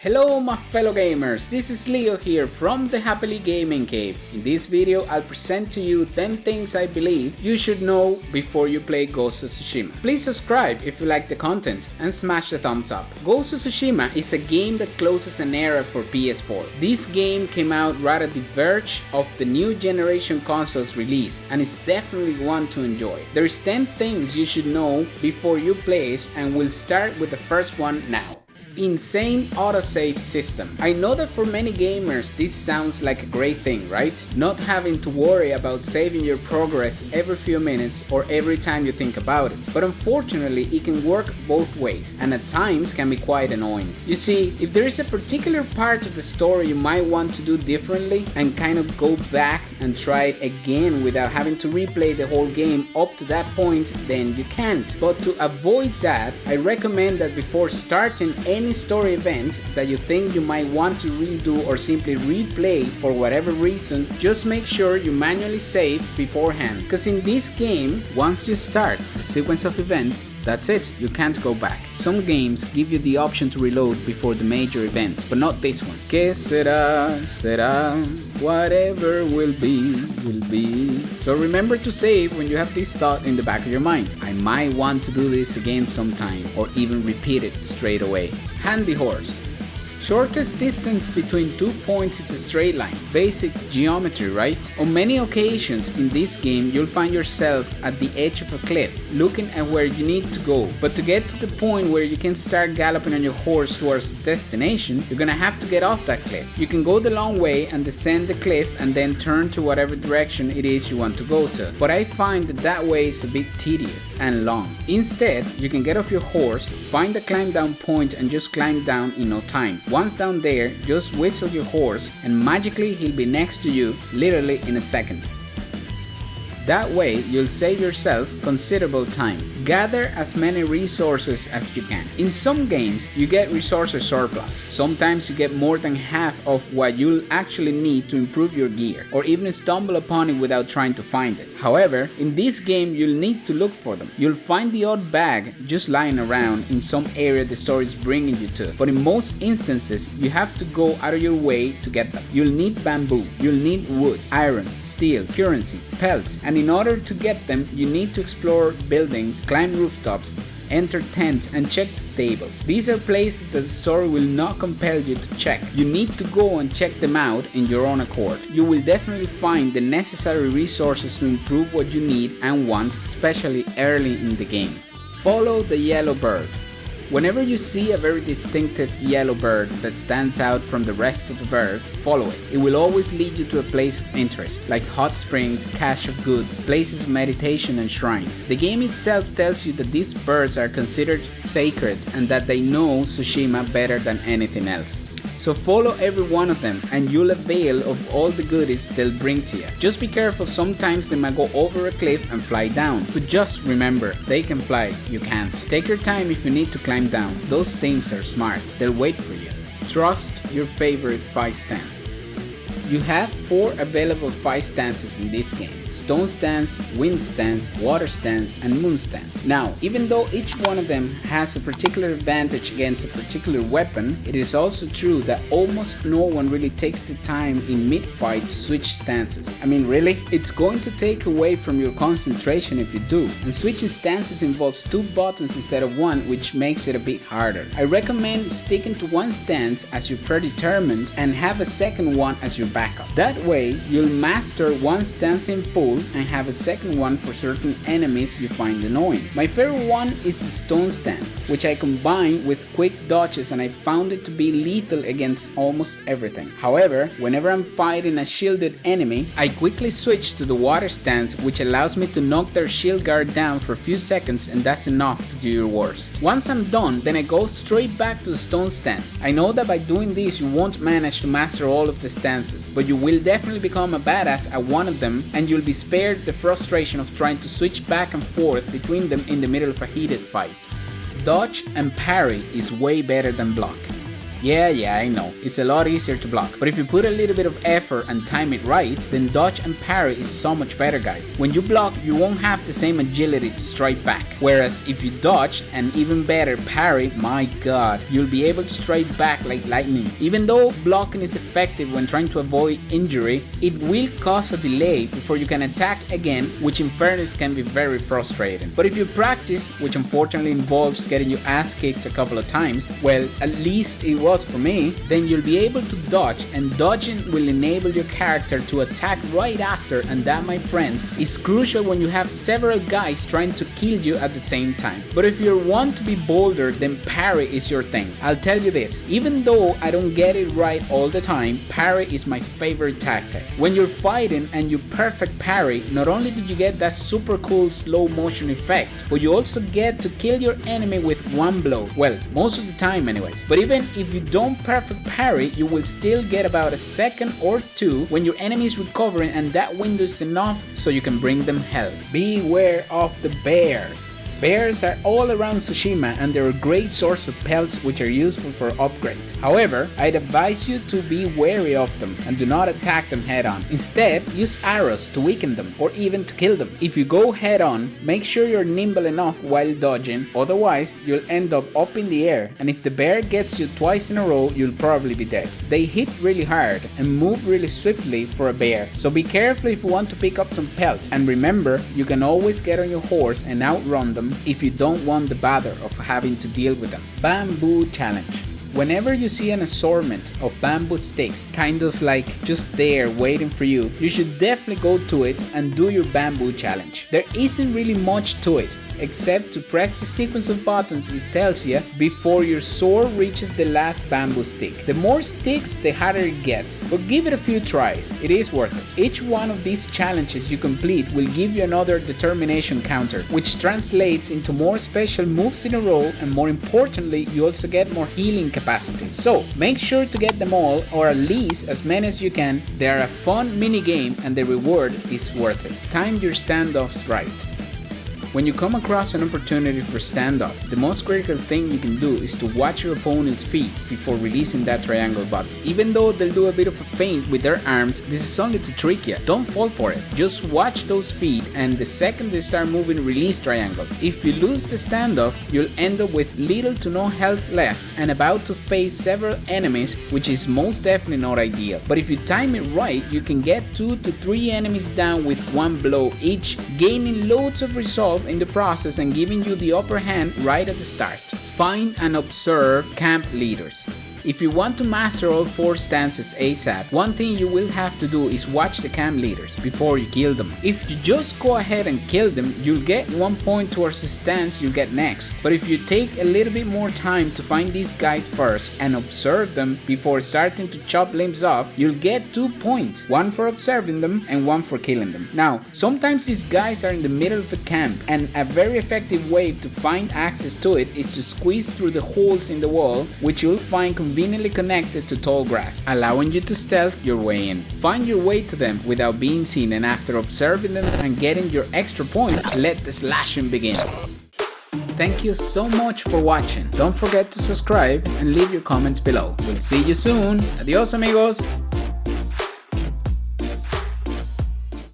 Hello my fellow gamers, this is Leo here from the Happily Gaming Cave. In this video I'll present to you 10 things I believe you should know before you play Ghost of Tsushima. Please subscribe if you like the content and smash the thumbs up. Ghost of Tsushima is a game that closes an era for PS4. This game came out right at the verge of the new generation consoles release and it's definitely one to enjoy. There's 10 things you should know before you play it and we'll start with the first one now. Insane autosave system. I know that for many gamers this sounds like a great thing, right? Not having to worry about saving your progress every few minutes or every time you think about it. But unfortunately it can work both ways and at times can be quite annoying. You see, if there is a particular part of the story you might want to do differently and kind of go back and try it again without having to replay the whole game up to that point, then you can't. But to avoid that, I recommend that before starting any story event that you think you might want to redo or simply replay for whatever reason, just make sure you manually save beforehand. Because in this game, once you start the sequence of events, that's it, you can't go back. Some games give you the option to reload before the major event, but not this one. Que será, será, whatever will be, will be. So remember to save when you have this thought in the back of your mind. I might want to do this again sometime, or even repeat it straight away. Handy horse. Shortest distance between 2 points is a straight line. Basic geometry, right? On many occasions in this game you'll find yourself at the edge of a cliff, looking at where you need to go. But to get to the point where you can start galloping on your horse towards the destination, you're gonna have to get off that cliff. You can go the long way and descend the cliff and then turn to whatever direction it is you want to go to. But I find that way is a bit tedious and long. Instead, you can get off your horse, find the climb down point and just climb down in no time. Once down there, just whistle your horse and magically he'll be next to you literally in a second. That way, you'll save yourself considerable time. Gather as many resources as you can. In some games, you get resources surplus. Sometimes you get more than half of what you'll actually need to improve your gear, or even stumble upon it without trying to find it. However, in this game, you'll need to look for them. You'll find the odd bag just lying around in some area the story is bringing you to, but in most instances, you have to go out of your way to get them. You'll need bamboo, you'll need wood, iron, steel, currency, pelts, and in order to get them, you need to explore buildings, climb rooftops, enter tents, and check the stables. These are places that the story will not compel you to check. You need to go and check them out in your own accord. You will definitely find the necessary resources to improve what you need and want, especially early in the game. Follow the yellow bird. Whenever you see a very distinctive yellow bird that stands out from the rest of the birds, follow it. It will always lead you to a place of interest, like hot springs, cache of goods, places of meditation and shrines. The game itself tells you that these birds are considered sacred and that they know Tsushima better than anything else. So follow every one of them and you'll avail of all the goodies they'll bring to you. Just be careful, sometimes they might go over a cliff and fly down. But just remember, they can fly, you can't. Take your time if you need to climb down. Those things are smart, they'll wait for you. Trust your favorite fight stance. You have 4 available fight stances in this game: stone stance, wind stance, water stance, and moon stance. Now, even though each one of them has a particular advantage against a particular weapon, it is also true that almost no one really takes the time in mid-fight to switch stances. I mean, really? It's going to take away from your concentration if you do, and switching stances involves 2 buttons instead of 1, which makes it a bit harder. I recommend sticking to one stance as you're predetermined and have a second one as your backup. That way, you'll master one stance in full and have a second one for certain enemies you find annoying. My favorite one is the stone stance, which I combine with quick dodges and I found it to be lethal against almost everything. However, whenever I'm fighting a shielded enemy, I quickly switch to the water stance, which allows me to knock their shield guard down for a few seconds, and that's enough to do your worst. Once I'm done, then I go straight back to the stone stance. I know that by doing this you won't manage to master all of the stances, but you will definitely become a badass at one of them and you'll be spared the frustration of trying to switch back and forth between them in the middle of a heated fight. Dodge and parry is way better than block. Yeah, I know, it's a lot easier to block, but if you put a little bit of effort and time it right, then dodge and parry is so much better, guys. When you block, you won't have the same agility to strike back, whereas if you dodge and even better parry, my god, you'll be able to strike back like lightning. Even though blocking is effective when trying to avoid injury, it will cause a delay before you can attack again, which in fairness can be very frustrating. But if you practice, which unfortunately involves getting your ass kicked a couple of times, well, at least it was for me, then you'll be able to dodge, and dodging will enable your character to attack right after, and that, my friends, is crucial when you have several guys trying to kill you at the same time. But if you want to be bolder, then parry is your thing. I'll tell you this, even though I don't get it right all the time, parry is my favorite tactic. When you're fighting and you perfect parry, not only do you get that super cool slow motion effect, but you also get to kill your enemy with one blow. Well, most of the time anyways. But even if you don't perfect parry, you will still get about a second or two when your enemy is recovering, and that window is enough so you can bring them help. Beware of the bears. Bears are all around Tsushima, and they're a great source of pelts which are useful for upgrades. However, I'd advise you to be wary of them and do not attack them head on. Instead, use arrows to weaken them or even to kill them. If you go head on, make sure you're nimble enough while dodging, otherwise you'll end up in the air, and if the bear gets you twice in a row, you'll probably be dead. They hit really hard and move really swiftly for a bear, so be careful if you want to pick up some pelts, and remember, you can always get on your horse and outrun them if you don't want the bother of having to deal with them. Bamboo challenge. Whenever you see an assortment of bamboo sticks kind of like just there waiting for you, you should definitely go to it and do your bamboo challenge. There isn't really much to it, except to press the sequence of buttons it tells you before your sword reaches the last bamboo stick. The more sticks, the harder it gets, but give it a few tries, it is worth it. Each one of these challenges you complete will give you another determination counter, which translates into more special moves in a row, and more importantly, you also get more healing capacity. So make sure to get them all, or at least as many as you can. They are a fun mini game and the reward is worth it. Time your standoffs right. When you come across an opportunity for standoff, the most critical thing you can do is to watch your opponent's feet before releasing that triangle button. Even though they'll do a bit of a feint with their arms, this is only to trick you. Don't fall for it. Just watch those feet, and the second they start moving, release triangle. If you lose the standoff, you'll end up with little to no health left and about to face several enemies, which is most definitely not ideal. But if you time it right, you can get 2 to 3 enemies down with one blow each, gaining loads of resolve in the process and giving you the upper hand right at the start. Find and observe camp leaders. If you want to master all 4 stances ASAP, one thing you will have to do is watch the camp leaders before you kill them. If you just go ahead and kill them, you'll get 1 point towards the stance you get next. But if you take a little bit more time to find these guys first and observe them before starting to chop limbs off, you'll get 2 points, 1 for observing them and 1 for killing them. Now, sometimes these guys are in the middle of a camp, and a very effective way to find access to it is to squeeze through the holes in the wall, which you'll find conveniently connected to tall grass, allowing you to stealth your way in. Find your way to them without being seen, and after observing them and getting your extra points, let the slashing begin. Thank you so much for watching. Don't forget to subscribe and leave your comments below. We'll see you soon. Adios, amigos.